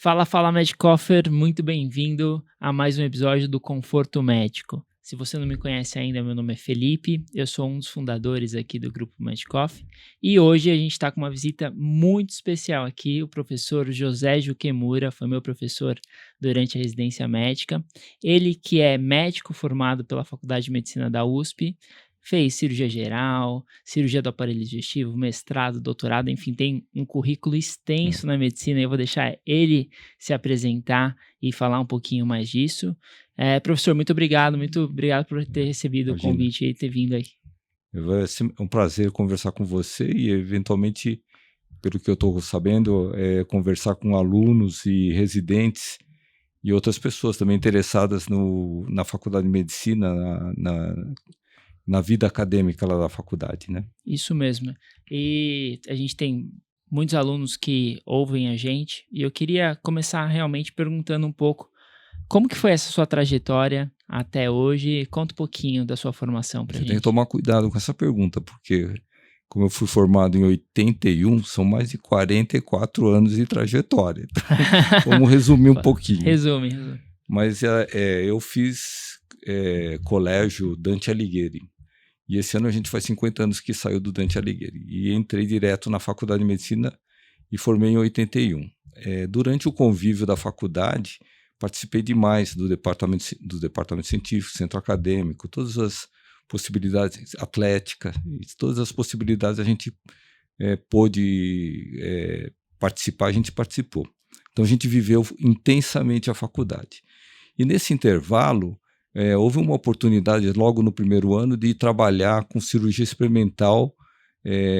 Fala, fala, Medcoffer, muito bem-vindo a mais um episódio do Conforto Médico. Se você não me conhece ainda, meu nome é Felipe, eu sou um dos fundadores aqui do Grupo Medcoff e hoje a gente está com uma visita muito especial aqui, o professor José Juquemura, foi meu professor durante a residência médica. Ele que é médico formado pela Faculdade de Medicina da USP, fez cirurgia geral, cirurgia do aparelho digestivo, mestrado, doutorado, enfim, tem um currículo Hum, extenso na medicina e eu vou deixar ele se apresentar e falar um pouquinho mais disso. Professor, muito obrigado por ter recebido o Imagina. convite e ter vindo aí. Vai ser um prazer conversar com você e, eventualmente, pelo que eu estou sabendo, conversar com alunos e residentes e outras pessoas também interessadas na faculdade de medicina, na vida acadêmica lá da faculdade, né? Isso mesmo. E a gente tem muitos alunos que ouvem a gente e eu queria começar realmente perguntando um pouco como que foi essa sua trajetória até hoje? Conta um pouquinho da sua formação pra Você tem que gente. tomar cuidado com essa pergunta, porque como eu fui formado em 81, são mais de 44 anos de trajetória. Vamos resumir um pouquinho. Resume. Mas eu fiz colégio Dante Alighieri. E esse ano a gente faz 50 anos que saiu do Dante Alighieri. E entrei direto na faculdade de medicina e formei em 81. Durante o convívio da faculdade, participei demais do departamento científico, centro acadêmico, todas as possibilidades, atlética, todas as possibilidades a gente pôde participar, a gente participou. Então a gente viveu intensamente a faculdade. E nesse intervalo, houve uma oportunidade logo no primeiro ano de trabalhar com cirurgia experimental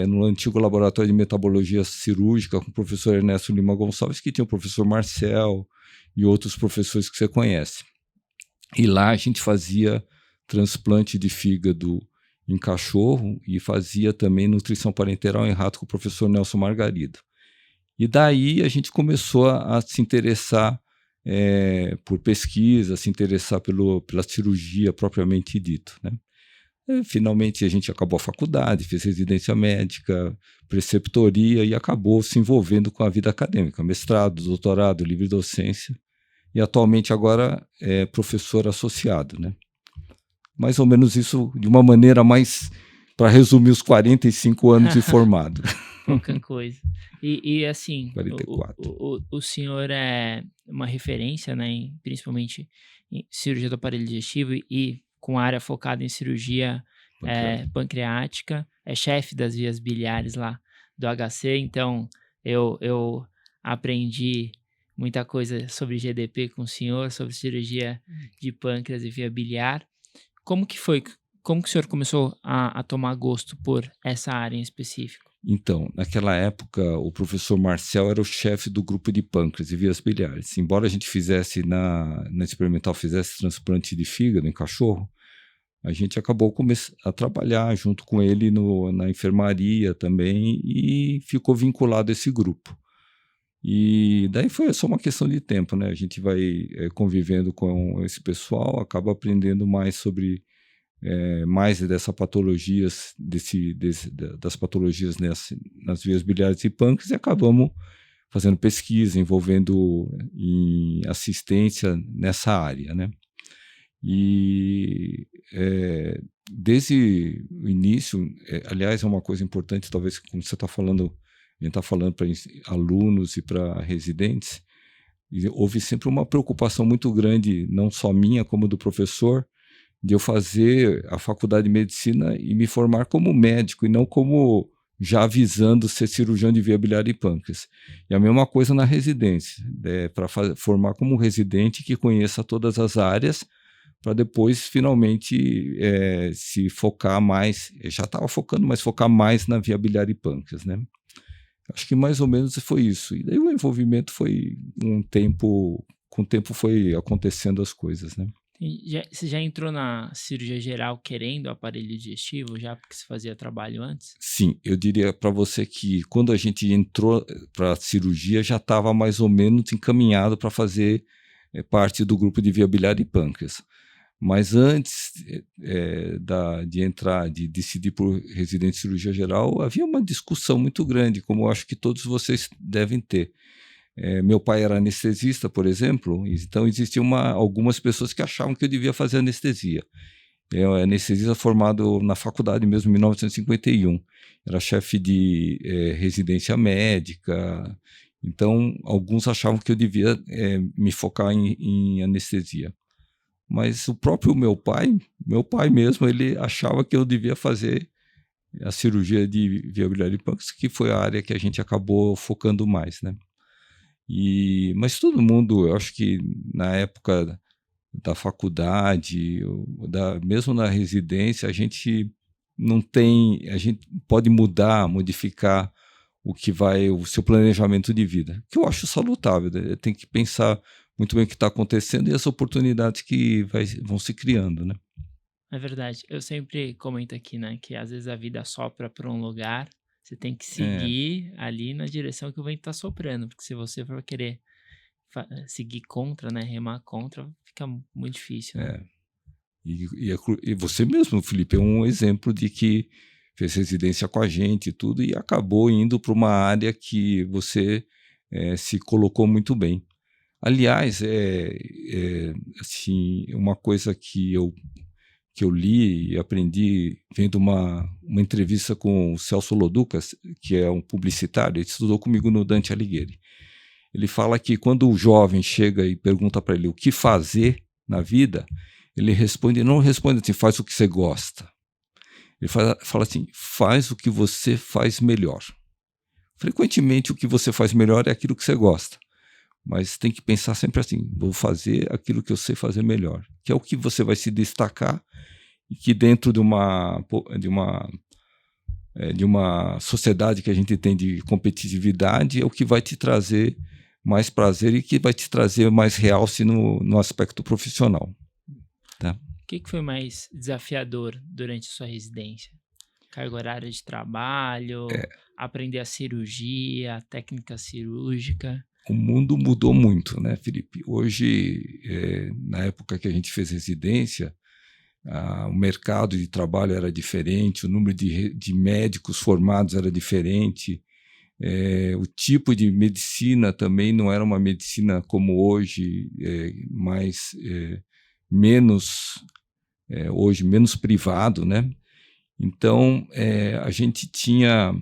no antigo laboratório de metabologia cirúrgica com o professor Ernesto Lima Gonçalves, que tinha o professor Marcel e outros professores que você conhece. E lá a gente fazia transplante de fígado em cachorro e fazia também nutrição parenteral em rato com o professor Nelson Margarido. E daí a gente começou a se interessar por pesquisa, se interessar pela cirurgia propriamente dito, né? Finalmente a gente acabou a faculdade, fez residência médica, preceptoria e acabou se envolvendo com a vida acadêmica, mestrado, doutorado, livre docência e atualmente agora é professor associado, né? Mais ou menos isso de uma maneira mais para resumir os 45 anos de formado. Pouca coisa. E assim, 44. o senhor é uma referência, né, principalmente em cirurgia do aparelho digestivo e com área focada em cirurgia Pancreático. pancreática, é chefe das vias biliares lá do HC, então eu aprendi muita coisa sobre GDP com o senhor, sobre cirurgia de pâncreas e via biliar. Como que foi? Como que o senhor começou a tomar gosto por essa área em específico? Então, naquela época, o professor Marcel era o chefe do grupo de pâncreas e vias biliares. Embora a gente fizesse na experimental, fizesse transplante de fígado em cachorro, a gente acabou a trabalhar junto com ele na enfermaria também e ficou vinculado a esse grupo. E daí foi só uma questão de tempo, né? A gente vai convivendo com esse pessoal, acaba aprendendo mais sobre mais dessas patologias, das patologias nas vias biliares e pâncreas, e acabamos fazendo pesquisa, envolvendo em assistência nessa área, né? E desde o início, aliás, é uma coisa importante, talvez, como você está falando, a gente está falando para alunos e para residentes, e houve sempre uma preocupação muito grande, não só minha, como do professor, de eu fazer a faculdade de medicina e me formar como médico e não como já visando ser cirurgião de via biliar e pâncreas. E a mesma coisa na residência, para formar como residente que conheça todas as áreas, para depois finalmente se focar mais, já estava focando, mas focar mais na via biliar e pâncreas, né? Acho que mais ou menos foi isso. E daí o envolvimento foi com o tempo foi acontecendo as coisas, né? Você já entrou na cirurgia geral querendo aparelho digestivo, já porque você fazia trabalho antes? Sim, eu diria para você que quando a gente entrou para a cirurgia já estava mais ou menos encaminhado para fazer parte do grupo de via biliar e pâncreas. Mas antes de entrar, de decidir por residente de cirurgia geral, havia uma discussão muito grande, como eu acho que todos vocês devem ter. Meu pai era anestesista, por exemplo, então existiam algumas pessoas que achavam que eu devia fazer anestesia. Eu era anestesista formado na faculdade mesmo, em 1951. Era chefe de residência médica. Então, alguns achavam que eu devia me focar em anestesia. Mas o próprio meu pai mesmo, ele achava que eu devia fazer a cirurgia de viabilidade de pâncreas, que foi a área que a gente acabou focando mais, né? Mas todo mundo, eu acho que na época da faculdade, mesmo na residência, a gente pode modificar o seu planejamento de vida, que eu acho salutável, né? Tem que pensar muito bem o que está acontecendo e as oportunidades que vão se criando, né? É verdade. Eu sempre comento aqui, né, que às vezes a vida sopra para um lugar, você tem que seguir ali na direção que o vento tá soprando, porque se você for querer seguir contra, né, remar contra, fica muito difícil, né? E você mesmo, Felipe, é um exemplo de que fez residência com a gente e tudo, e acabou indo para uma área que você se colocou muito bem. Aliás, assim, uma coisa que eu li e aprendi vendo uma entrevista com o Celso Loducas, que é um publicitário, ele estudou comigo no Dante Alighieri. Ele fala que quando o jovem chega e pergunta para ele o que fazer na vida, ele não responde assim, faz o que você gosta. Ele fala assim, faz o que você faz melhor. Frequentemente o que você faz melhor é aquilo que você gosta. Mas tem que pensar sempre assim, vou fazer aquilo que eu sei fazer melhor, que é o que você vai se destacar e que dentro de uma sociedade que a gente tem de competitividade é o que vai te trazer mais prazer e que vai te trazer mais realce no aspecto profissional. Tá? O que foi mais desafiador durante a sua residência? Carga horária de trabalho, aprender a cirurgia, a técnica cirúrgica? O mundo mudou muito, né, Felipe? Hoje, na época que a gente fez residência, o mercado de trabalho era diferente, o número de médicos formados era diferente, o tipo de medicina também não era uma medicina como hoje, menos privado, né? Então, a gente tinha...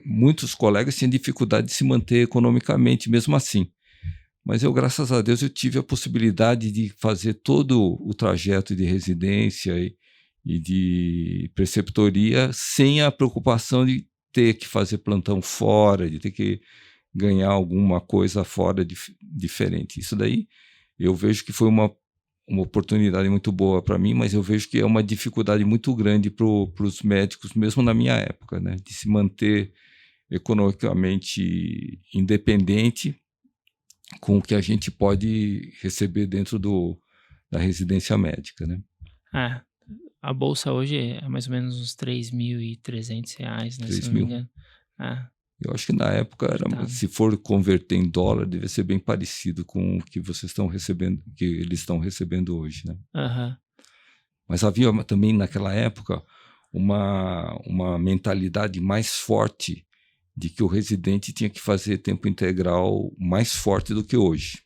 muitos colegas tinham dificuldade de se manter economicamente, mesmo assim. Mas eu, graças a Deus, eu tive a possibilidade de fazer todo o trajeto de residência e de preceptoria sem a preocupação de ter que fazer plantão fora, de ter que ganhar alguma coisa fora diferente. Isso daí eu vejo que foi uma oportunidade muito boa para mim, mas eu vejo que é uma dificuldade muito grande para os médicos, mesmo na minha época, né, de se manter economicamente independente com o que a gente pode receber dentro da residência médica, né? A bolsa hoje é mais ou menos uns R$3.300, né, se não me engano. Eu acho que na época, se for converter em dólar, deve ser bem parecido com o que vocês estão recebendo, que eles estão recebendo hoje, né? Uhum. Mas havia também naquela época uma mentalidade mais forte de que o residente tinha que fazer tempo integral mais forte do que hoje,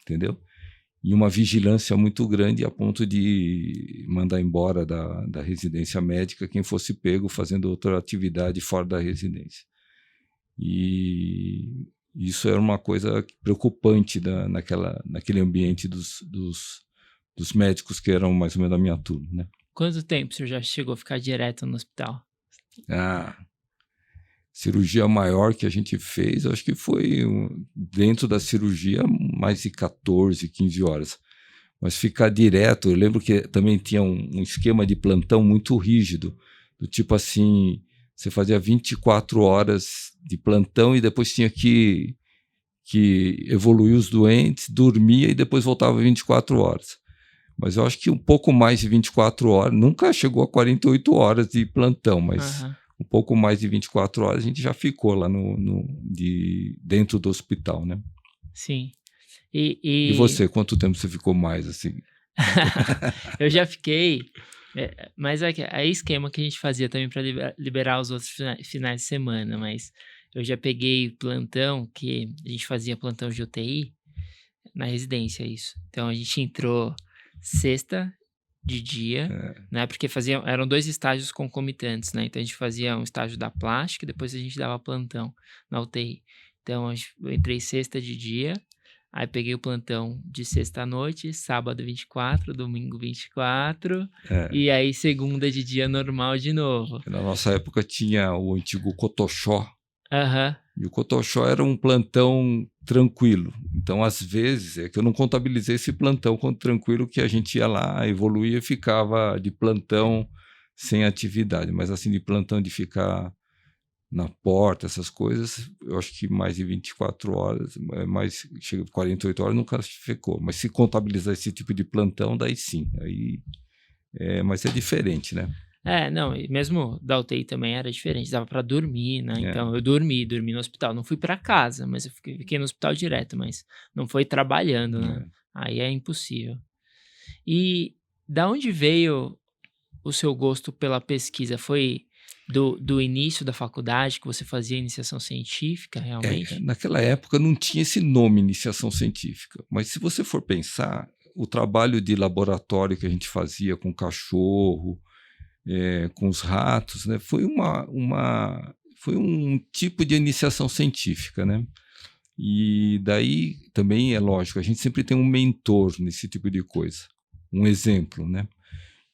entendeu? E uma vigilância muito grande a ponto de mandar embora da residência médica quem fosse pego fazendo outra atividade fora da residência. E isso era uma coisa preocupante naquele ambiente dos médicos que eram mais ou menos da minha turma, né? Quanto tempo você já chegou a ficar direto no hospital? Cirurgia maior que a gente fez, acho que foi dentro da cirurgia mais de 14, 15 horas. Mas ficar direto, eu lembro que também tinha um esquema de plantão muito rígido, do tipo assim, você fazia 24 horas de plantão e depois tinha que evoluir os doentes, dormia e depois voltava 24 horas. Mas eu acho que um pouco mais de 24 horas, nunca chegou a 48 horas de plantão, mas um pouco mais de 24 horas a gente já ficou lá dentro do hospital, né? Sim. E você, quanto tempo você ficou mais assim? Eu já fiquei, mas é esquema que a gente fazia também para liberar os outros finais de semana, mas Eu já peguei plantão, que a gente fazia plantão de UTI, na residência isso. Então a gente entrou sexta de dia, É, né, porque eram 2 estágios concomitantes, né, então a gente fazia um estágio da plástica e depois a gente dava plantão na UTI. Então eu entrei sexta de dia, aí peguei o plantão de sexta à noite, sábado 24, domingo 24, é. e aí segunda de dia normal de novo. Na nossa época tinha o antigo Cotoxó, Aham. e o Cotoxó era um plantão tranquilo. Então, às vezes, é que eu não contabilizei esse plantão como tranquilo, que a gente ia lá, evoluía e ficava de plantão sem atividade. Mas assim, de plantão de ficar na porta, essas coisas, eu acho que mais de 24 horas, mais chega a 48 horas, nunca ficou. Mas se contabilizar esse tipo de plantão, daí sim. Mas é diferente, né? Não, e mesmo da UTI também era diferente, dava pra dormir, né, É, então eu dormi no hospital, não fui pra casa, mas eu fiquei no hospital direto, mas não foi trabalhando, né, é. aí é impossível. E da onde veio o seu gosto pela pesquisa? Foi do início da faculdade que você fazia iniciação científica, realmente? Naquela época não tinha esse nome, iniciação científica, mas se você for pensar, o trabalho de laboratório que a gente fazia com cachorro, com os ratos, né, foi um tipo de iniciação científica, né? E daí também é lógico, a gente sempre tem um mentor nesse tipo de coisa, um exemplo, né?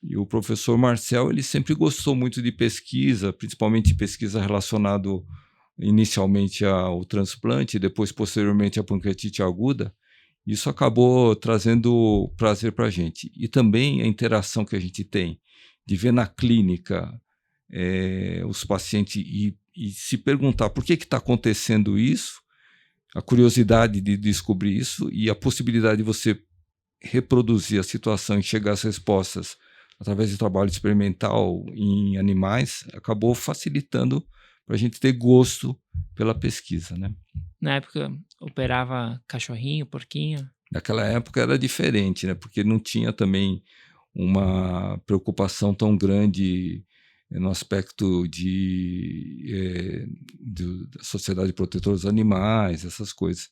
E o professor Marcel, ele sempre gostou muito de pesquisa, principalmente pesquisa relacionada inicialmente ao transplante, depois posteriormente à pancreatite aguda. Isso acabou trazendo prazer para a gente. E também a interação que a gente tem de ver na clínica os pacientes e se perguntar por que está acontecendo isso, a curiosidade de descobrir isso e a possibilidade de você reproduzir a situação e chegar às respostas através de trabalho experimental em animais, acabou facilitando para a gente ter gosto pela pesquisa, né? Na época operava cachorrinho, porquinho? Naquela época era diferente, né? Porque não tinha também uma preocupação tão grande no aspecto da Sociedade Protetora dos Animais, essas coisas.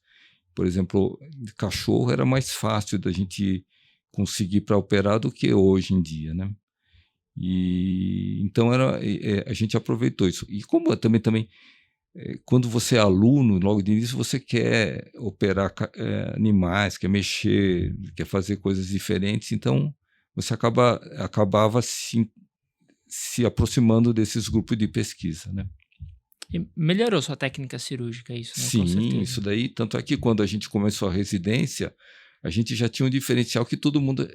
Por exemplo, de cachorro era mais fácil da gente conseguir para operar do que hoje em dia, né? E então a gente aproveitou isso. E como também quando você é aluno, logo de início você quer operar animais, quer mexer, quer fazer coisas diferentes, então você acabava se aproximando desses grupos de pesquisa, né? E melhorou sua técnica cirúrgica isso, né, com Sim, certeza. isso daí, tanto é que quando a gente começou a residência, a gente já tinha um diferencial que todo mundo,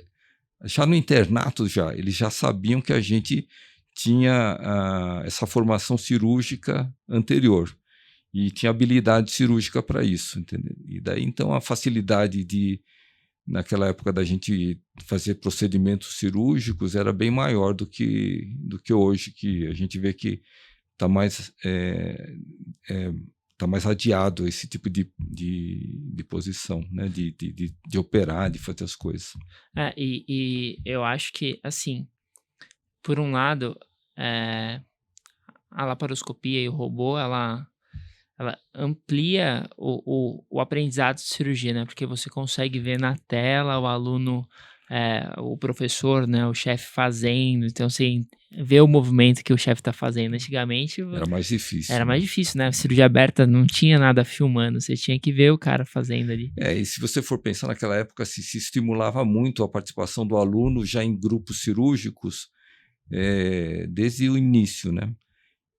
já no internato eles já sabiam que a gente tinha essa formação cirúrgica anterior e tinha habilidade cirúrgica para isso, entendeu? E daí então a facilidade naquela época da gente fazer procedimentos cirúrgicos era bem maior do que hoje, que a gente vê que está mais tá mais adiado esse tipo de posição, né? De operar, de fazer as coisas. E eu acho que, assim, por um lado, eh, a laparoscopia e o robô, ela amplia o aprendizado de cirurgia, né, porque você consegue ver na tela o aluno, o professor, né, o chefe fazendo, então você vê o movimento que o chefe está fazendo. Antigamente Era mais era difícil, mais né? difícil, né, cirurgia aberta não tinha nada filmando, você tinha que ver o cara fazendo ali. E se você for pensar naquela época, se estimulava muito a participação do aluno já em grupos cirúrgicos desde o início, né?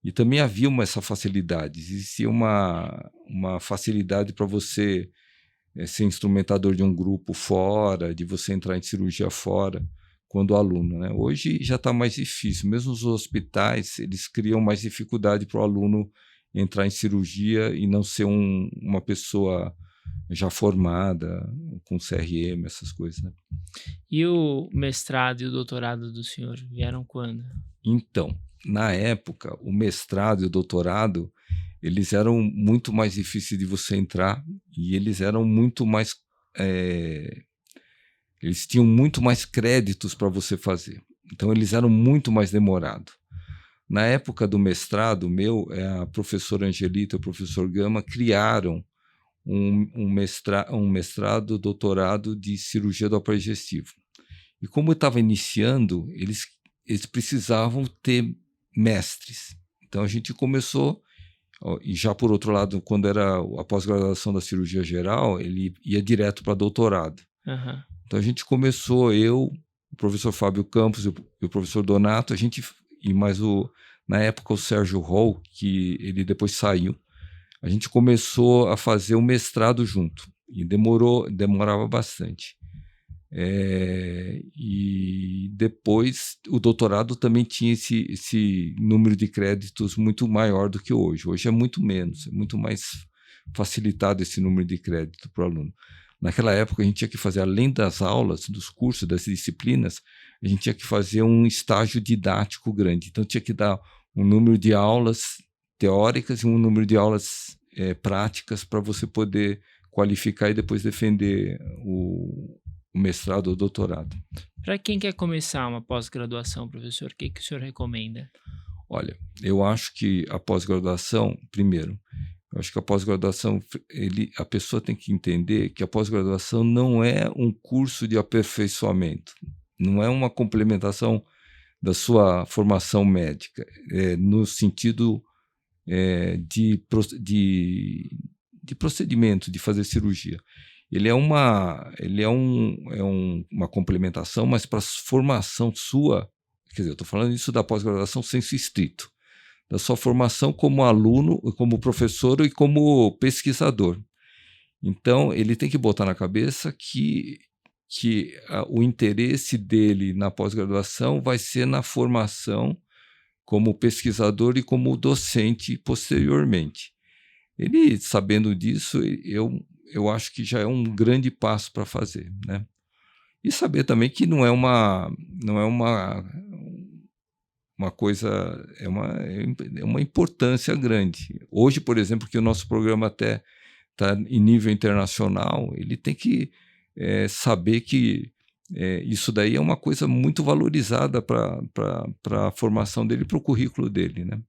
E também havia essa facilidade, existia uma facilidade para você ser instrumentador de um grupo fora, de você entrar em cirurgia fora, quando aluno, né? Hoje já está mais difícil, mesmo os hospitais, eles criam mais dificuldade para o aluno entrar em cirurgia e não ser uma pessoa já formada, com CRM, essas coisas, né? E o mestrado e o doutorado do senhor vieram quando? Então, na época, o mestrado e o doutorado, eles eram muito mais difíceis de você entrar e eles eram muito mais. Eles tinham muito mais créditos para você fazer. Então, eles eram muito mais demorados. Na época do mestrado meu, a professora Angelita e o professor Gama criaram um mestrado, doutorado de cirurgia do aparelho digestivo. E como eu estava iniciando, eles precisavam ter mestres. Então a gente começou, e já por outro lado, quando era a pós-graduação da cirurgia geral, ele ia direto para doutorado. Uhum. Então a gente começou, eu, o professor Fábio Campos e o professor Donato, na época o Sérgio Hall, que ele depois saiu, a gente começou a fazer um mestrado junto, e demorava bastante. E depois o doutorado também tinha esse número de créditos muito maior do que hoje. Hoje é muito menos, é muito mais facilitado esse número de crédito para o aluno. Naquela época a gente tinha que fazer, além das aulas, dos cursos, das disciplinas, a gente tinha que fazer um estágio didático grande. Então tinha que dar um número de aulas teóricas e um número de aulas práticas para você poder qualificar e depois defender o mestrado ou doutorado. Para quem quer começar uma pós-graduação, professor, o que o senhor recomenda? Olha, eu acho que a pós-graduação, primeiro, a pessoa tem que entender que a pós-graduação não é um curso de aperfeiçoamento, não é uma complementação da sua formação médica, no sentido de procedimento, de fazer cirurgia. Ele é uma complementação, mas para a formação sua, quer dizer, eu estou falando isso da pós-graduação senso estrito, da sua formação como aluno, como professor e como pesquisador. Então, ele tem que botar na cabeça que o interesse dele na pós-graduação vai ser na formação como pesquisador e como docente posteriormente. Ele, sabendo disso, eu acho que já é um grande passo para fazer, né? E saber também que não é uma coisa, é uma importância grande. Hoje, por exemplo, que o nosso programa até está em nível internacional, ele tem que saber que isso daí é uma coisa muito valorizada para a formação dele, para o currículo dele, né?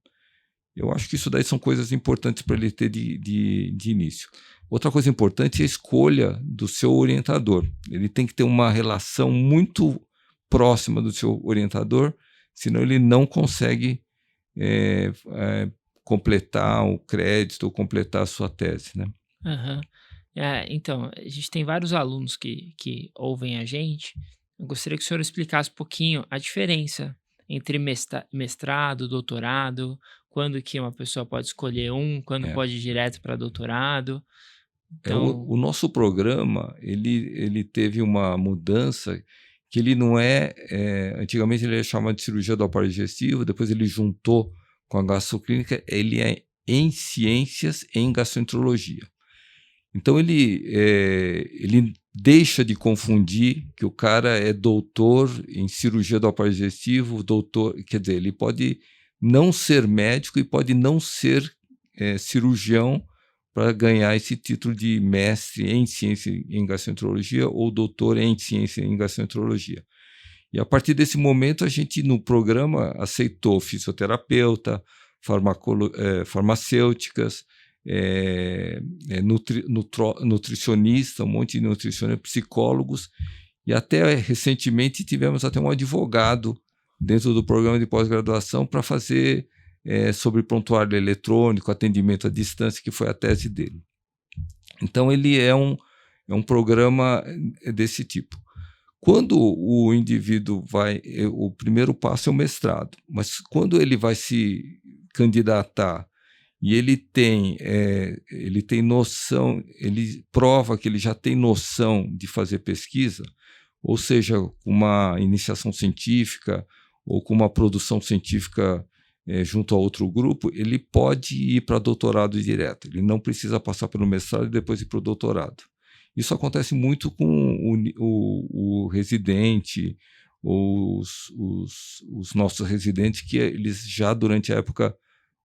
Eu acho que isso daí são coisas importantes para ele ter de início. Outra coisa importante é a escolha do seu orientador. Ele tem que ter uma relação muito próxima do seu orientador, senão ele não consegue completar o crédito ou completar a sua tese, né? Uhum. Então, a gente tem vários alunos que ouvem a gente. Eu gostaria que o senhor explicasse um pouquinho a diferença entre mestrado, doutorado, quando que uma pessoa pode escolher quando pode ir direto para doutorado. Então... O nosso programa, ele teve uma mudança que ele não antigamente ele era chamado de cirurgia do aparelho digestivo, depois ele juntou com a gastroclínica, ele é em ciências em gastroenterologia. Então ele deixa de confundir que o cara é doutor em cirurgia do aparelho digestivo, quer dizer, ele pode não ser médico e pode não ser cirurgião para ganhar esse título de mestre em ciência em gastroenterologia ou doutor em ciência em gastroenterologia. E a partir desse momento a gente no programa aceitou fisioterapeuta, farmacêuticas, nutricionista, um monte de nutricionistas, psicólogos, e até recentemente tivemos até um advogado dentro do programa de pós-graduação para fazer sobre prontuário eletrônico, atendimento à distância, que foi a tese dele. Então ele é um programa desse tipo. Quando o indivíduo o primeiro passo é o mestrado, mas quando ele vai se candidatar e ele tem noção, ele prova que ele já tem noção de fazer pesquisa, ou seja, com uma iniciação científica ou com uma produção científica junto a outro grupo, ele pode ir para doutorado direto. Ele não precisa passar pelo mestrado e depois ir para o doutorado. Isso acontece muito com o residente, ou os nossos residentes, que eles já durante a época,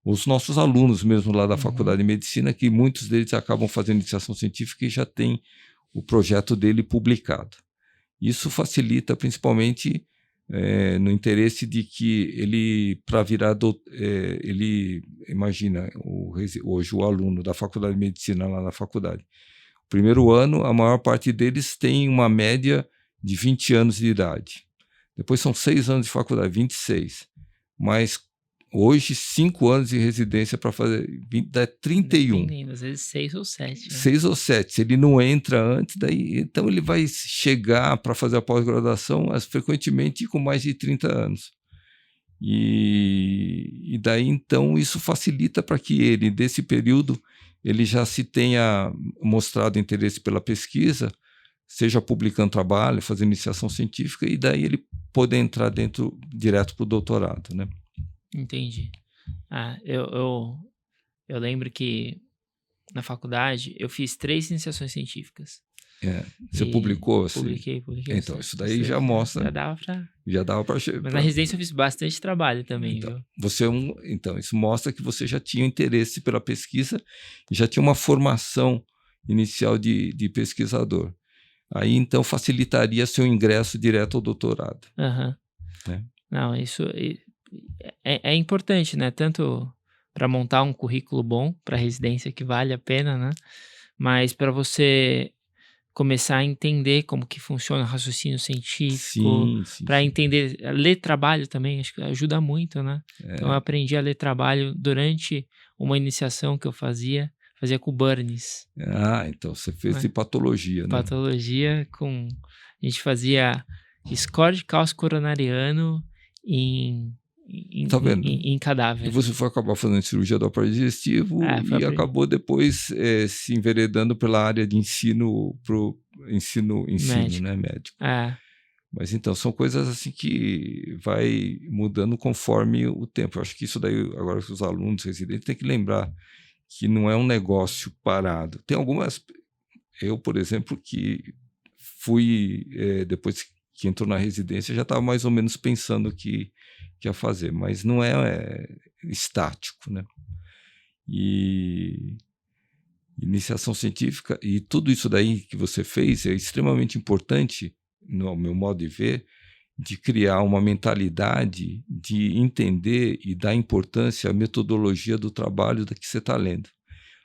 os nossos alunos mesmo lá da Faculdade de Medicina, que muitos deles acabam fazendo iniciação científica e já tem o projeto dele publicado. Isso facilita principalmente no interesse de que ele, para virar ele, imagina, hoje o aluno da faculdade de medicina lá na faculdade, o primeiro ano, a maior parte deles tem uma média de 20 anos de idade. Depois são 6 anos de faculdade, 26. Mas hoje, 5 anos de residência para fazer, dá 31. Dependendo, às vezes 6 ou 7. Né? 6 ou 7. Se ele não entra antes, daí, então ele vai chegar para fazer a pós-graduação frequentemente com mais de 30 anos. E daí, então, isso facilita para que ele, desse período, ele já se tenha mostrado interesse pela pesquisa, seja publicando trabalho, fazendo iniciação científica, e daí ele poder entrar direto para o doutorado, né? Entendi. Eu lembro que na faculdade eu fiz 3 iniciações científicas. Você publicou? Publiquei. Então, isso daí já mostra. Já dava para. Mas na residência eu fiz bastante trabalho também, então, viu? Então, isso mostra que você já tinha interesse pela pesquisa e já tinha uma formação inicial de pesquisador. Aí, então, facilitaria seu ingresso direto ao doutorado. Uhum. Não, isso é importante, né? Tanto para montar um currículo bom para residência que vale a pena, né? Mas para você começar a entender como que funciona o raciocínio científico, para entender, ler trabalho também, acho que ajuda muito, né? Então eu aprendi a ler trabalho durante uma iniciação que eu fazia com o Burns. Então você fez de patologia, né? Patologia a gente fazia score de cálcio coronariano em cadáver. E você foi acabar fazendo cirurgia do aparelho digestivo e acabou depois se enveredando pela área de ensino médico. Né, médico. Mas então, são coisas assim que vai mudando conforme o tempo. Eu acho que isso daí, agora os alunos residentes têm que lembrar que não é um negócio parado. Tem algumas... Eu, por exemplo, que fui, depois que entrou na residência, já estava mais ou menos pensando o que ia fazer, mas não é estático, né? E iniciação científica e tudo isso daí que você fez é extremamente importante, no meu modo de ver, de criar uma mentalidade de entender e dar importância à metodologia do trabalho da que você está lendo.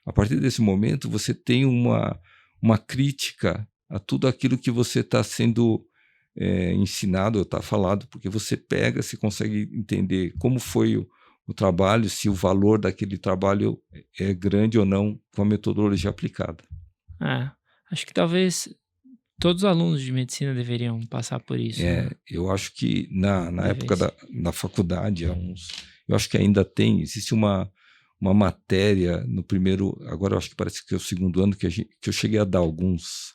A partir desse momento, você tem uma crítica a tudo aquilo que você está sendo ensinado ou está falado, porque você consegue entender como foi o trabalho, se o valor daquele trabalho é grande ou não com a metodologia aplicada. Acho que talvez todos os alunos de medicina deveriam passar por isso. Né? Eu acho que na época da faculdade, eu acho que ainda existe uma matéria no primeiro, agora eu acho que parece que é o segundo ano que eu cheguei a dar alguns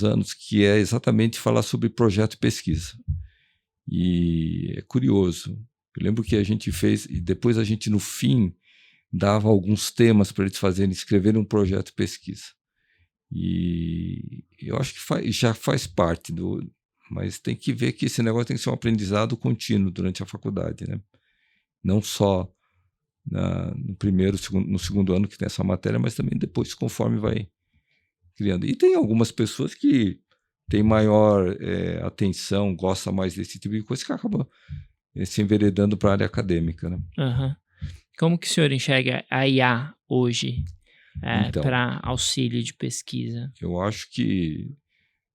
anos, que é exatamente falar sobre projeto e pesquisa. E é curioso. Eu lembro que a gente fez, e depois a gente, no fim, dava alguns temas para eles escreverem um projeto e pesquisa. E eu acho que já faz parte mas tem que ver que esse negócio tem que ser um aprendizado contínuo durante a faculdade, né? Não só no segundo ano que tem essa matéria, mas também depois, conforme vai criando. E tem algumas pessoas que têm maior atenção, gostam mais desse tipo de coisa, que acabam se enveredando para a área acadêmica, né? Uhum. Como que o senhor enxerga a IA hoje para auxílio de pesquisa? Eu acho que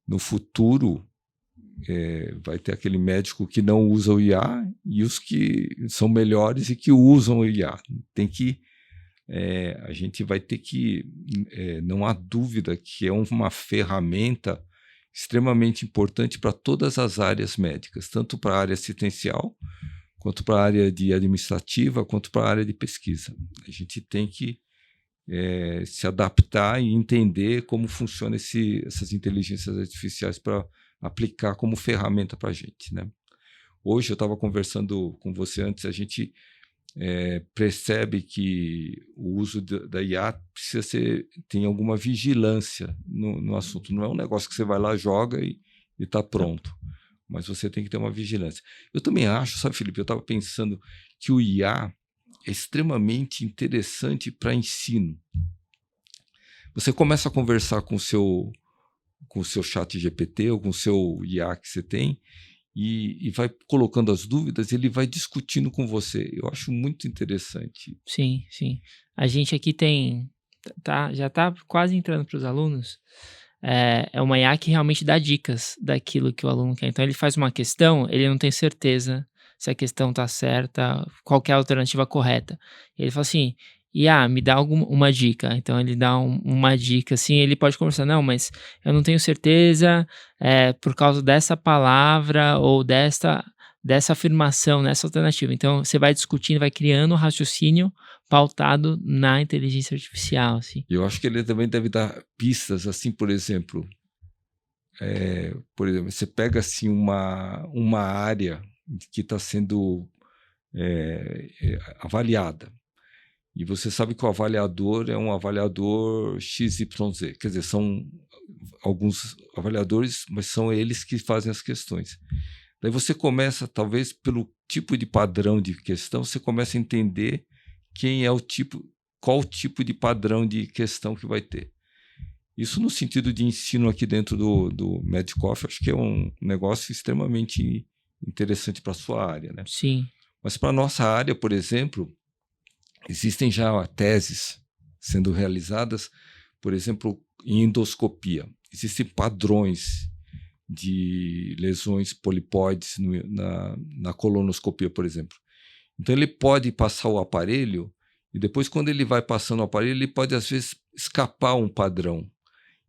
no futuro vai ter aquele médico que não usa o IA e os que são melhores e que usam o IA. A gente vai ter que, não há dúvida que é uma ferramenta extremamente importante para todas as áreas médicas, tanto para a área assistencial, quanto para a área administrativa, quanto para a área de pesquisa. A gente tem que se adaptar e entender como funcionam essas inteligências artificiais para aplicar como ferramenta para a gente, né? Hoje eu estava conversando com você antes, a gente percebe que o uso da IA tem alguma vigilância no assunto. Não é um negócio que você vai lá, joga e está pronto. Mas você tem que ter uma vigilância. Eu também acho, sabe, Felipe, eu estava pensando que o IA é extremamente interessante para ensino. Você começa a conversar com o seu chat GPT ou com o seu IA que você tem, e vai colocando as dúvidas, ele vai discutindo com você. Eu acho muito interessante. Sim, sim. A gente aqui já está quase entrando para os alunos. É uma IA que realmente dá dicas daquilo que o aluno quer. Então ele faz uma questão, ele não tem certeza se a questão está certa, qual que é a alternativa correta. Ele fala assim: IA, me dá uma dica. Então ele dá uma dica, assim, ele pode conversar, não, mas eu não tenho certeza por causa dessa palavra ou dessa afirmação, nessa alternativa. Então você vai discutindo, vai criando um raciocínio pautado na inteligência artificial, assim. Eu acho que ele também deve dar pistas, assim, por exemplo, você pega assim uma área que está sendo avaliada, e você sabe que o avaliador é um avaliador XYZ, quer dizer, são alguns avaliadores, mas são eles que fazem as questões. Daí você começa, talvez pelo tipo de padrão de questão, você começa a entender qual o tipo de padrão de questão que vai ter. Isso no sentido de ensino aqui dentro do Medcoff, acho que é um negócio extremamente interessante para a sua área, né? Sim. Mas para a nossa área, por exemplo, existem já teses sendo realizadas, por exemplo, em endoscopia. Existem padrões de lesões polipóides na colonoscopia, por exemplo. Então ele pode passar o aparelho e depois, quando ele vai passando o aparelho, ele pode às vezes escapar um padrão.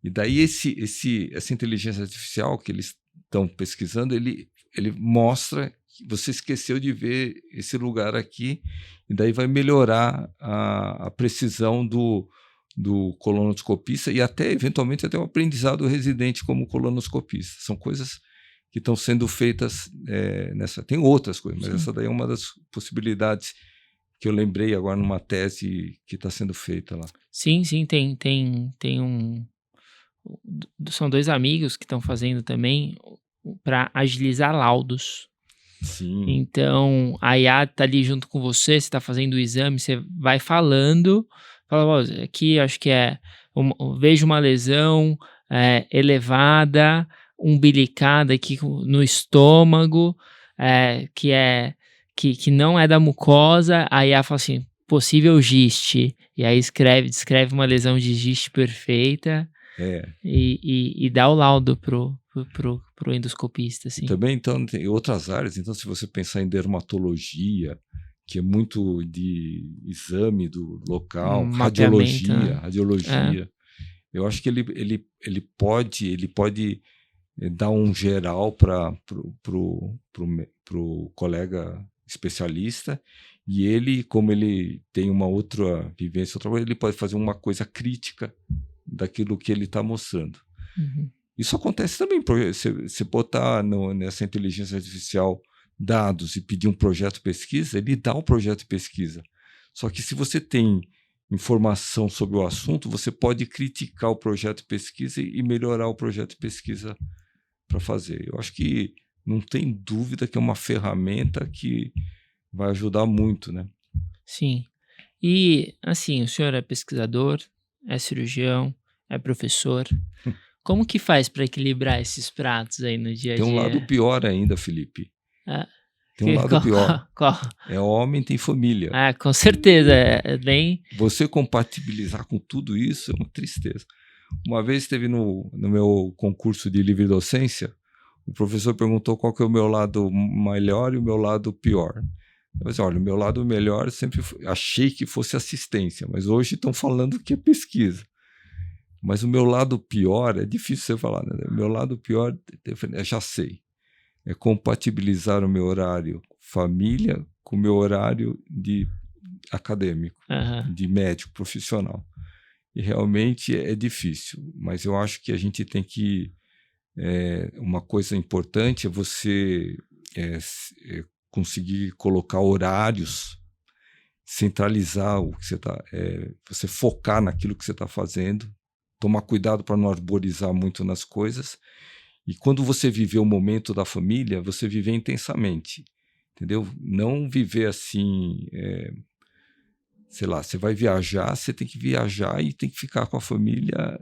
E daí essa inteligência artificial que eles estão pesquisando, ele mostra que você esqueceu de ver esse lugar aqui, e daí vai melhorar a precisão do colonoscopista e até, eventualmente, até o aprendizado residente como colonoscopista. São coisas que estão sendo feitas nessa. Tem outras coisas, mas essa daí é uma das possibilidades que eu lembrei agora numa tese que está sendo feita lá. Sim, tem são 2 amigos que estão fazendo também para agilizar laudos. Sim. Então, a IA tá ali junto com você está fazendo o exame, você vai falando, fala: aqui acho que vejo uma lesão elevada, umbilicada aqui no estômago, que não é da mucosa. A IA fala assim: possível giste. E aí descreve uma lesão de giste perfeita. E dá o laudo pro endoscopista, assim. Também, então, tem outras áreas. Então, se você pensar em dermatologia, que é muito de exame do local, radiologia, eu acho que ele pode dar um geral para pro colega especialista, e ele, como ele tem uma outra vivência, ele pode fazer uma coisa crítica daquilo que ele está mostrando. Uhum. Isso acontece também, você botar nessa inteligência artificial dados e pedir um projeto de pesquisa, ele dá um projeto de pesquisa. Só que se você tem informação sobre o assunto, você pode criticar o projeto de pesquisa e melhorar o projeto de pesquisa para fazer. Eu acho que não tem dúvida que é uma ferramenta que vai ajudar muito, né? Sim. E, assim, o senhor é pesquisador, é cirurgião, é professor. Como que faz para equilibrar esses pratos aí no dia a dia? Tem um lado pior ainda, Felipe. Tem um lado qual, pior. Qual? É homem, tem família. Com certeza. É bem... Você compatibilizar com tudo isso é uma tristeza. Uma vez esteve no meu concurso de livre docência, o professor perguntou qual que é o meu lado melhor e o meu lado pior. Eu disse, olha, o meu lado melhor eu sempre achei que fosse assistência, mas hoje estão falando que é pesquisa. Mas o meu lado pior, é difícil você falar, né? O meu lado pior, eu já sei, é compatibilizar o meu horário família com o meu horário de acadêmico, de médico profissional. E realmente é difícil, mas eu acho que a gente tem que... uma coisa importante é você conseguir colocar horários, centralizar o que você está... você focar naquilo que você está fazendo, tomar cuidado para não arborizar muito nas coisas. E quando você viver o momento da família, você viver intensamente, entendeu? Não viver assim... sei lá, você vai viajar, você tem que viajar e tem que ficar com a família.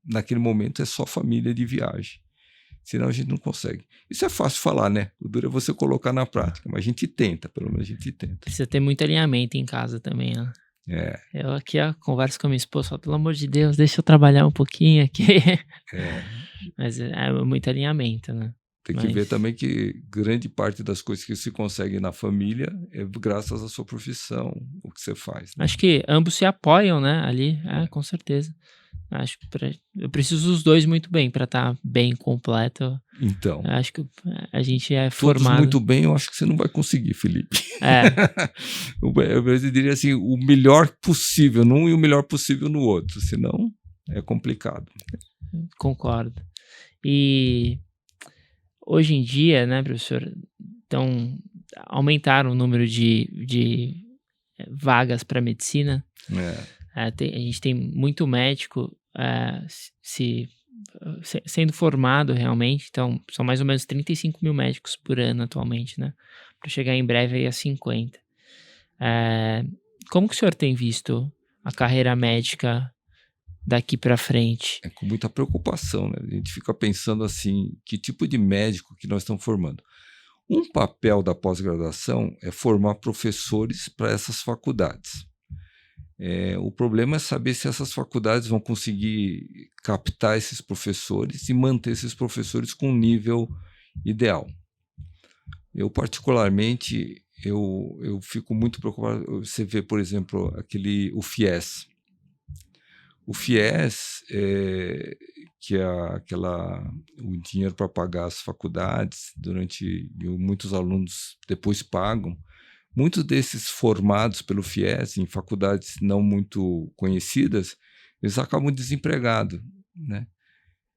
Naquele momento é só família de viagem. Senão a gente não consegue. Isso é fácil falar, né? O duro é você colocar na prática, mas a gente tenta, pelo menos a gente tenta. Precisa ter muito alinhamento em casa também, né? Eu aqui, converso com a minha esposa, falo, pelo amor de Deus, deixa eu trabalhar um pouquinho aqui. Mas é muito alinhamento, né? Tem que ver também que grande parte das coisas que se consegue na família é graças à sua profissão, o que você faz. Né? Acho que ambos se apoiam, né? Ali, com certeza. Acho que eu preciso dos dois muito bem para estar bem completo. Então. Acho que a gente é todos formado. muito bem, eu acho que você não vai conseguir, Felipe. Eu diria assim, o melhor possível num e o melhor possível no outro, senão é complicado. Concordo. E hoje em dia, né, professor, então aumentaram o número de vagas para medicina. A gente tem muito médico sendo formado realmente, então são mais ou menos 35 mil médicos por ano atualmente, né? Para chegar em breve aí a 50. Como que o senhor tem visto a carreira médica daqui para frente? É com muita preocupação, né? A gente fica pensando assim, que tipo de médico que nós estamos formando? Um papel da pós-graduação é formar professores para essas faculdades. O problema é saber se essas faculdades vão conseguir captar esses professores e manter esses professores com um nível ideal. Eu, particularmente, eu fico muito preocupado. Você vê, por exemplo, o FIES. O FIES, que é o dinheiro para pagar as faculdades, muitos alunos depois pagam. Muitos desses formados pelo FIES em faculdades não muito conhecidas, eles acabam desempregados, né?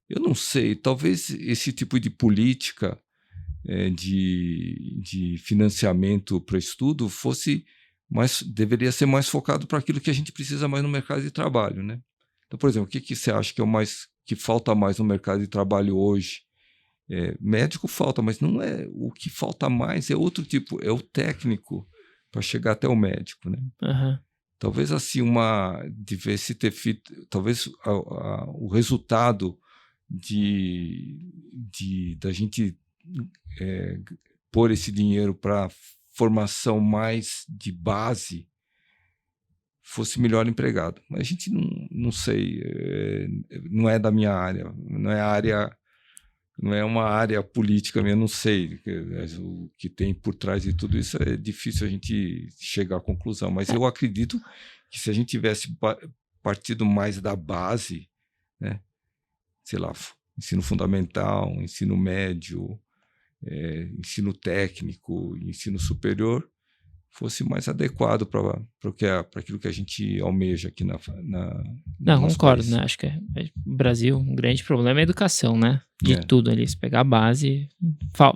Eu não sei, talvez esse tipo de política de financiamento para estudo deveria ser mais focado para aquilo que a gente precisa mais no mercado de trabalho, né? Então, por exemplo, o que você acha que falta mais no mercado de trabalho hoje? Médico falta, mas não é o que falta mais, é outro tipo, é o técnico para chegar até o médico, né? Talvez assim devesse ter feito, talvez o resultado da gente pôr esse dinheiro para formação mais de base fosse melhor empregado, mas a gente não sei, não é da minha área, não é uma área política minha, não sei o que tem por trás de tudo isso, é difícil a gente chegar à conclusão, mas eu acredito que se a gente tivesse partido mais da base, né, sei lá, ensino fundamental, ensino médio, ensino técnico, ensino superior, fosse mais adequado para aquilo que a gente almeja aqui no Não, concordo, país. né? Acho que o Brasil, um grande problema é a educação, né? De tudo ali, se pegar a base,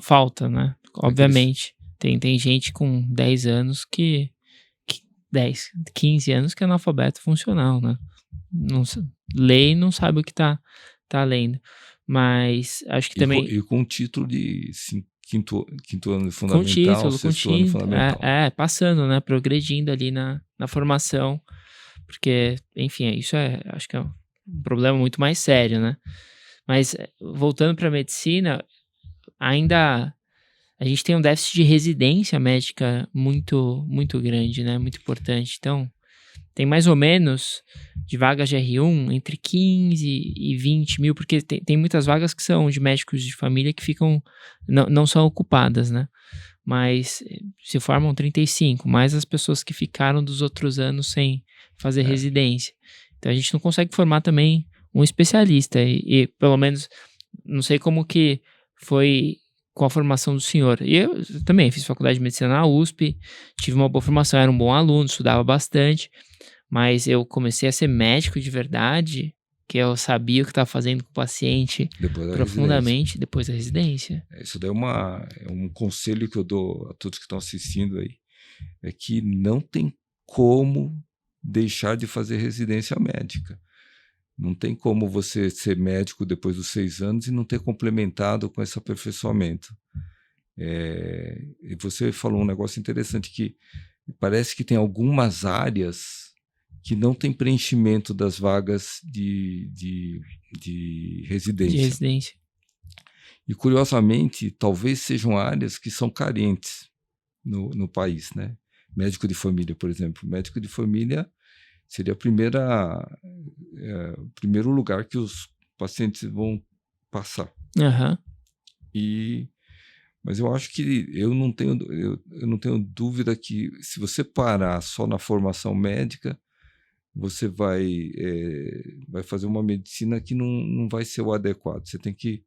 falta, né? Obviamente, tem gente com 10 anos 15 anos que é analfabeto funcional, né? Lê e não sabe o que tá lendo. Mas acho que também... E com título de quinto ano de fundamental, sexto ano de fundamental. Passando, né? Progredindo ali na formação. Porque, enfim, isso acho que é um problema muito mais sério, né? Mas, voltando para a medicina, ainda a gente tem um déficit de residência médica muito, muito grande, né? Muito importante. Então, tem mais ou menos de vagas de R1 entre 15 e 20 mil, porque tem muitas vagas que são de médicos de família que não são ocupadas, né? Mas se formam 35, mais as pessoas que ficaram dos outros anos sem fazer residência. Então a gente não consegue formar também um especialista. E pelo menos, não sei como que foi com a formação do senhor. E eu também fiz faculdade de medicina na USP, tive uma boa formação, era um bom aluno, estudava bastante, mas eu comecei a ser médico de verdade, que eu sabia o que estava fazendo com o paciente profundamente depois da residência. Isso daí é um conselho que eu dou a todos que estão assistindo aí, é que não tem como deixar de fazer residência médica. Não tem como você ser médico depois dos 6 anos e não ter complementado com esse aperfeiçoamento. E você falou um negócio interessante, que parece que tem algumas áreas que não tem preenchimento das vagas de residência. E, curiosamente, talvez sejam áreas que são carentes no país, né? Médico de família, por exemplo. Médico de família seria o primeiro lugar que os pacientes vão passar. Aham. Mas eu acho que eu não tenho dúvida que, se você parar só na formação médica, você vai fazer uma medicina que não vai ser o adequado. Você tem que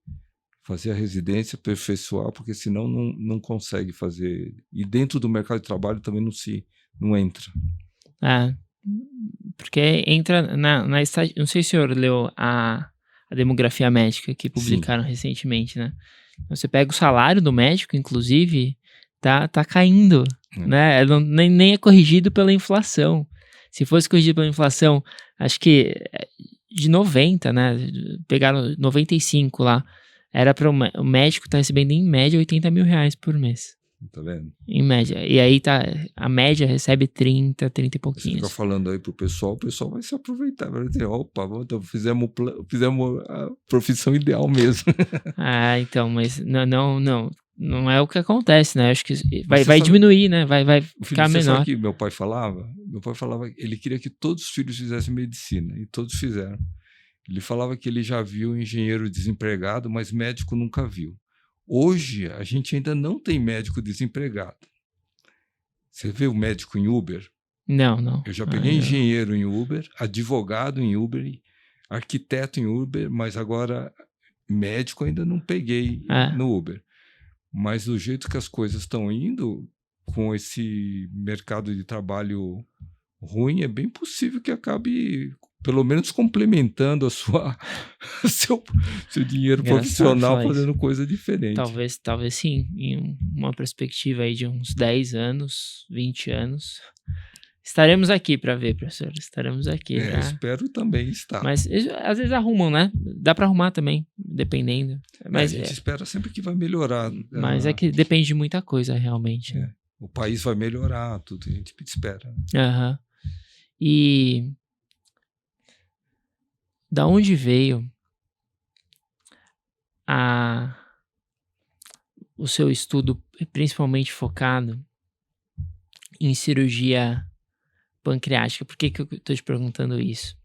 fazer a residência, aperfeiçoar, porque senão não consegue fazer. E dentro do mercado de trabalho também não entra. Porque entra na estágio. Não sei se o senhor leu a demografia médica que publicaram recentemente, né? Você pega o salário do médico, inclusive, tá caindo, né? Nem é corrigido pela inflação. Se fosse corrigido pela inflação, acho que de 90, né? Pegaram 95 lá. Era para o médico estar recebendo em média 80 mil reais por mês. Tá vendo? Em média. E aí a média recebe 30 e pouquinhos. Você fica falando aí pro pessoal, o pessoal vai se aproveitar, vai dizer, opa, então fizemos a profissão ideal mesmo. Então, mas não é o que acontece, né? Acho que vai diminuir, né? Vai ficar menor. Você sabe o que meu pai falava? Meu pai falava que ele queria que todos os filhos fizessem medicina, e todos fizeram. Ele falava que ele já viu engenheiro desempregado, mas médico nunca viu. Hoje, a gente ainda não tem médico desempregado. Você vê o médico em Uber? Não. Eu já peguei engenheiro em Uber, advogado em Uber, arquiteto em Uber, mas agora médico ainda não peguei no Uber. Mas do jeito que as coisas estão indo, com esse mercado de trabalho ruim, é bem possível que acabe, pelo menos, complementando seu dinheiro profissional, fazendo coisa diferente. Talvez sim, em uma perspectiva aí de uns 10 anos, 20 anos. Estaremos aqui para ver, professor. Estaremos aqui. Espero também estar. Mas às vezes arrumam, né? Dá para arrumar também, dependendo. Mas a gente espera sempre que vai melhorar. Mas é que depende de muita coisa, realmente. Né? O país vai melhorar, tudo. A gente espera. Aham. E da onde veio o seu estudo, principalmente focado em cirurgia pancreática? Por que eu estou te perguntando isso?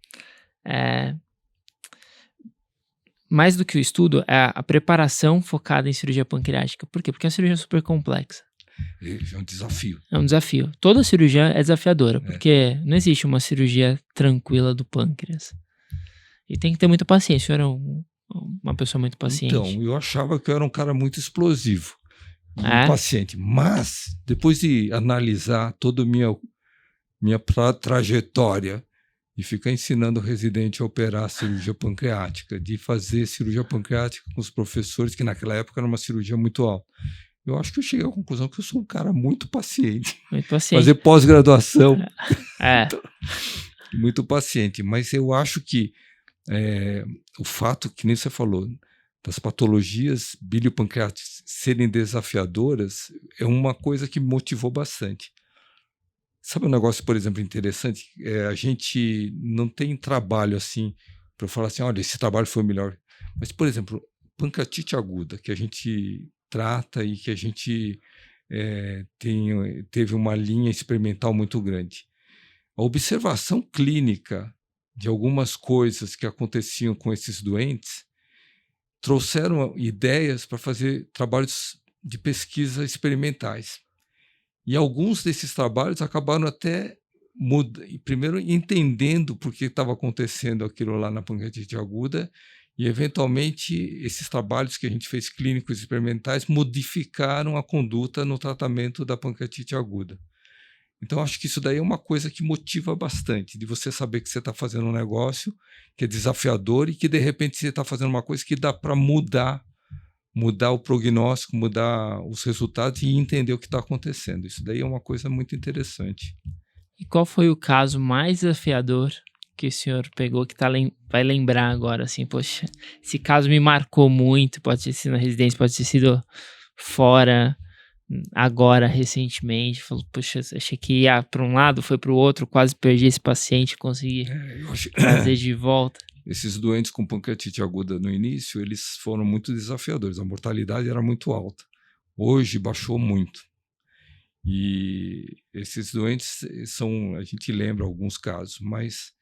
Mais do que o estudo, é a preparação focada em cirurgia pancreática. Por quê? Porque a cirurgia é super complexa. É um desafio. É um desafio. Toda cirurgia é desafiadora, porque não existe uma cirurgia tranquila do pâncreas. E tem que ter muita paciência. Eu era uma pessoa muito paciente. Então, eu achava que eu era um cara muito explosivo. Paciente. Mas, depois de analisar toda a minha trajetória e ficar ensinando o residente a operar cirurgia pancreática, de fazer cirurgia pancreática com os professores, que naquela época era uma cirurgia muito alta, eu acho que eu cheguei à conclusão que eu sou um cara muito paciente. Muito paciente. Fazer pós-graduação. Muito paciente. Mas eu acho que o fato, que nem você falou, das patologias biliopancreáticas serem desafiadoras é uma coisa que me motivou bastante. Sabe um negócio, por exemplo, interessante? A gente não tem trabalho assim para falar assim, olha, esse trabalho foi o melhor. Mas, por exemplo, pancreatite aguda, que a gente trata e que a gente teve uma linha experimental muito grande. A observação clínica de algumas coisas que aconteciam com esses doentes trouxeram ideias para fazer trabalhos de pesquisa experimentais. E alguns desses trabalhos acabaram até primeiro entendendo por que estava acontecendo aquilo lá na pancreatite aguda, e eventualmente esses trabalhos que a gente fez clínicos experimentais modificaram a conduta no tratamento da pancreatite aguda. Então, acho que isso daí é uma coisa que motiva bastante, de você saber que você está fazendo um negócio que é desafiador e que, de repente, você está fazendo uma coisa que dá para mudar o prognóstico, mudar os resultados e entender o que está acontecendo. Isso daí é uma coisa muito interessante. E qual foi o caso mais desafiador que o senhor pegou, que vai lembrar agora, assim, poxa, esse caso me marcou muito, pode ter sido na residência, pode ter sido fora, agora, recentemente, falou, poxa, achei que ia para um lado, foi para o outro, quase perdi esse paciente, consegui trazer de volta. esses doentes com pancreatite aguda no início, eles foram muito desafiadores, a mortalidade era muito alta. Hoje baixou muito. E esses doentes a gente lembra alguns casos, mas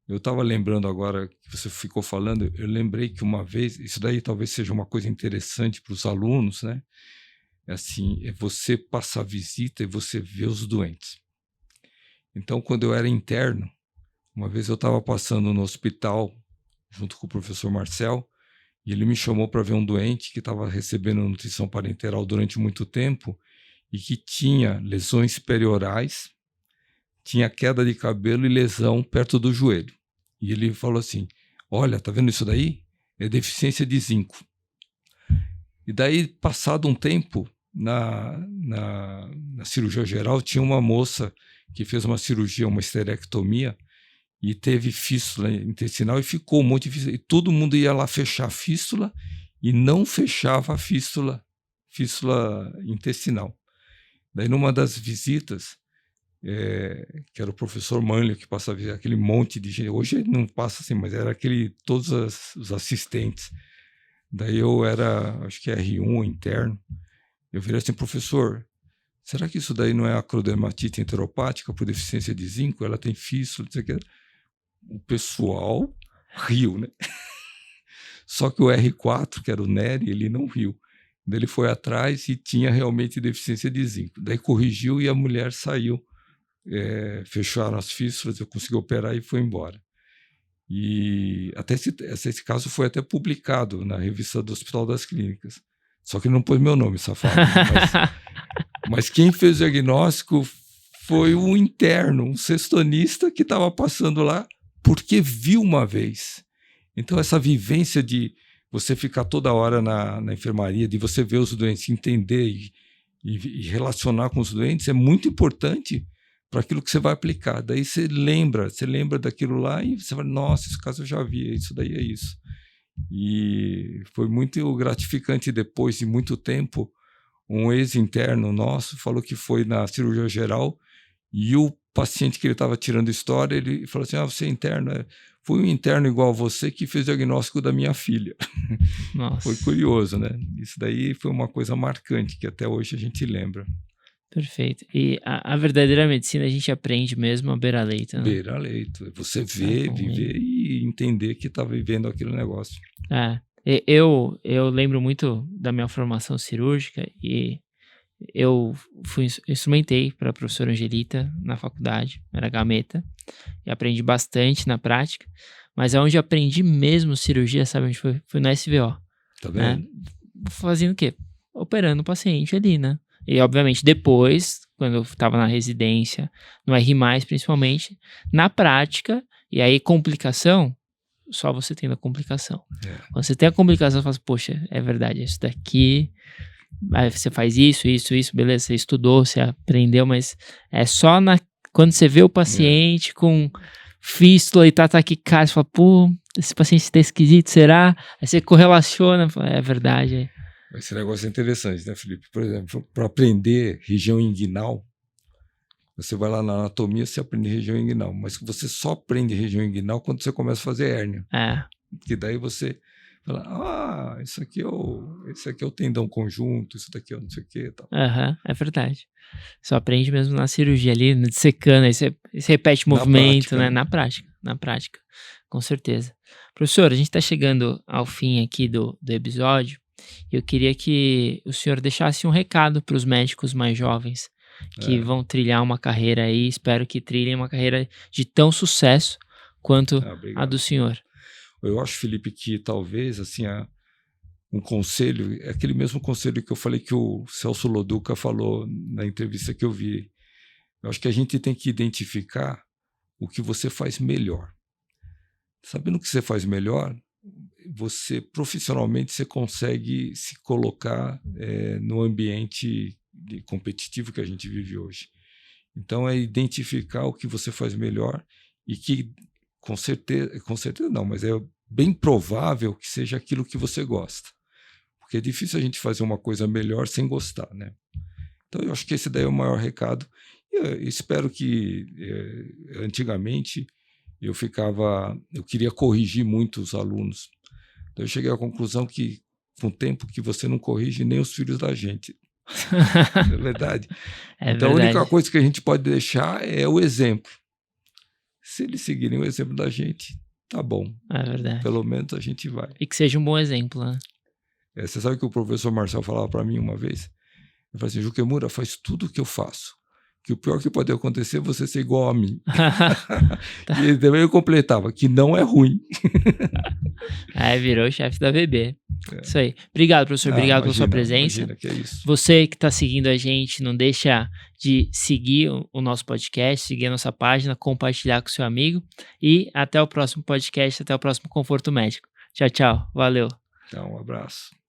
eu estava lembrando agora que você ficou falando, eu lembrei que uma vez, isso daí talvez seja uma coisa interessante para os alunos, né? Assim, é você passar visita e você ver os doentes. Então, quando eu era interno, uma vez eu estava passando no hospital junto com o professor Marcel, e ele me chamou para ver um doente que estava recebendo nutrição parenteral durante muito tempo e que tinha lesões periorais, tinha queda de cabelo e lesão perto do joelho. E ele falou assim, olha, tá vendo isso daí? É deficiência de zinco. E daí, passado um tempo, na cirurgia geral, tinha uma moça que fez uma cirurgia, uma esterectomia, e teve fístula intestinal e ficou um monte de fístula. E todo mundo ia lá fechar a fístula e não fechava a fístula intestinal. Daí, numa das visitas, que era o professor Manlio que passava aquele monte de gente. Hoje ele não passa assim, mas era todos os assistentes. Daí eu era, acho que R1 interno. Eu virei assim, professor, será que isso daí não é acrodermatite enteropática por deficiência de zinco? Ela tem fístula, não sei o que. O pessoal riu, né? Só que o R4, que era o Nery, ele não riu. Daí ele foi atrás e tinha realmente deficiência de zinco. Daí corrigiu e a mulher saiu. Fecharam as fístulas, eu consegui operar e foi embora. E até esse caso foi até publicado na revista do Hospital das Clínicas. Só que não pôs meu nome, safado. Mas quem fez o diagnóstico foi um interno, um cestonista que estava passando lá porque viu uma vez. Então essa vivência de você ficar toda hora na enfermaria, de você ver os doentes, entender e relacionar com os doentes é muito importante para aquilo que você vai aplicar. Daí você lembra daquilo lá e você fala, nossa, esse caso eu já vi, isso daí é isso. E foi muito gratificante depois de muito tempo, um ex-interno nosso falou que foi na cirurgia geral e o paciente que ele estava tirando história, ele falou assim, você é interno? Foi um interno igual a você que fez o diagnóstico da minha filha. Nossa. Foi curioso, né? Isso daí foi uma coisa marcante que até hoje a gente lembra. Perfeito. E a verdadeira medicina a gente aprende mesmo a beira-leito, né? Beira-leito. Você ver, viver e entender que está vivendo aquele negócio. Eu lembro muito da minha formação cirúrgica e eu instrumentei para a professora Angelita na faculdade, era gameta, e aprendi bastante na prática, mas onde eu aprendi mesmo cirurgia, sabe onde foi? Foi no SVO. Tá vendo? Né? Fazendo o quê? Operando o paciente ali, né? E, obviamente, depois, quando eu estava na residência, no R+, principalmente, na prática, e aí complicação, só você tendo a complicação. Quando você tem a complicação, você fala assim, poxa, é verdade, isso daqui, aí você faz isso, beleza, você estudou, você aprendeu, mas é só quando você vê o paciente com fístula e tá taquicárdia, você fala, pô, esse paciente está esquisito, será? Aí você correlaciona, fala, é verdade. Esse negócio é interessante, né, Felipe? Por exemplo, para aprender região inguinal, você vai lá na anatomia, você aprende região inguinal, mas você só aprende região inguinal quando você começa a fazer hérnia. Porque daí você fala, esse aqui é o tendão conjunto, isso daqui é não sei o que. Tal. É verdade. Só aprende mesmo na cirurgia ali, dissecando, aí você repete o movimento, prática, né? Na prática, com certeza. Professor, a gente está chegando ao fim aqui do episódio. Eu queria que o senhor deixasse um recado para os médicos mais jovens que vão trilhar uma carreira aí, espero que trilhem uma carreira de tão sucesso quanto a do senhor. Eu acho, Felipe, que talvez assim, um conselho, é aquele mesmo conselho que eu falei que o Celso Loduca falou na entrevista que eu vi. Eu acho que a gente tem que identificar o que você faz melhor. Sabendo o que você faz melhor, você profissionalmente você consegue se colocar no ambiente competitivo que a gente vive hoje. Então é identificar o que você faz melhor e que com certeza não, mas é bem provável que seja aquilo que você gosta. Porque é difícil a gente fazer uma coisa melhor sem gostar, né? Então eu acho que esse daí é o maior recado. Eu espero que antigamente eu queria corrigir muito os alunos. Então eu cheguei à conclusão que, com o tempo, que você não corrige nem os filhos da gente. É verdade. Então a única coisa que a gente pode deixar é o exemplo. Se eles seguirem o exemplo da gente, tá bom. É verdade. Pelo menos a gente vai. E que seja um bom exemplo, né? Você sabe que o professor Marcel falava para mim uma vez? Ele falou assim: Jukemura, faz tudo o que eu faço. Que o pior que pode acontecer é você ser igual a mim. Tá. E também eu completava, que não é ruim. Aí virou o chefe da VB. Isso aí. Obrigado, professor. Obrigado pela sua presença. Imagina, que é isso. Você que está seguindo a gente, não deixa de seguir o nosso podcast, seguir a nossa página, compartilhar com seu amigo. E até o próximo podcast, até o próximo Conforto Médico. Tchau, tchau. Valeu. Então, um abraço.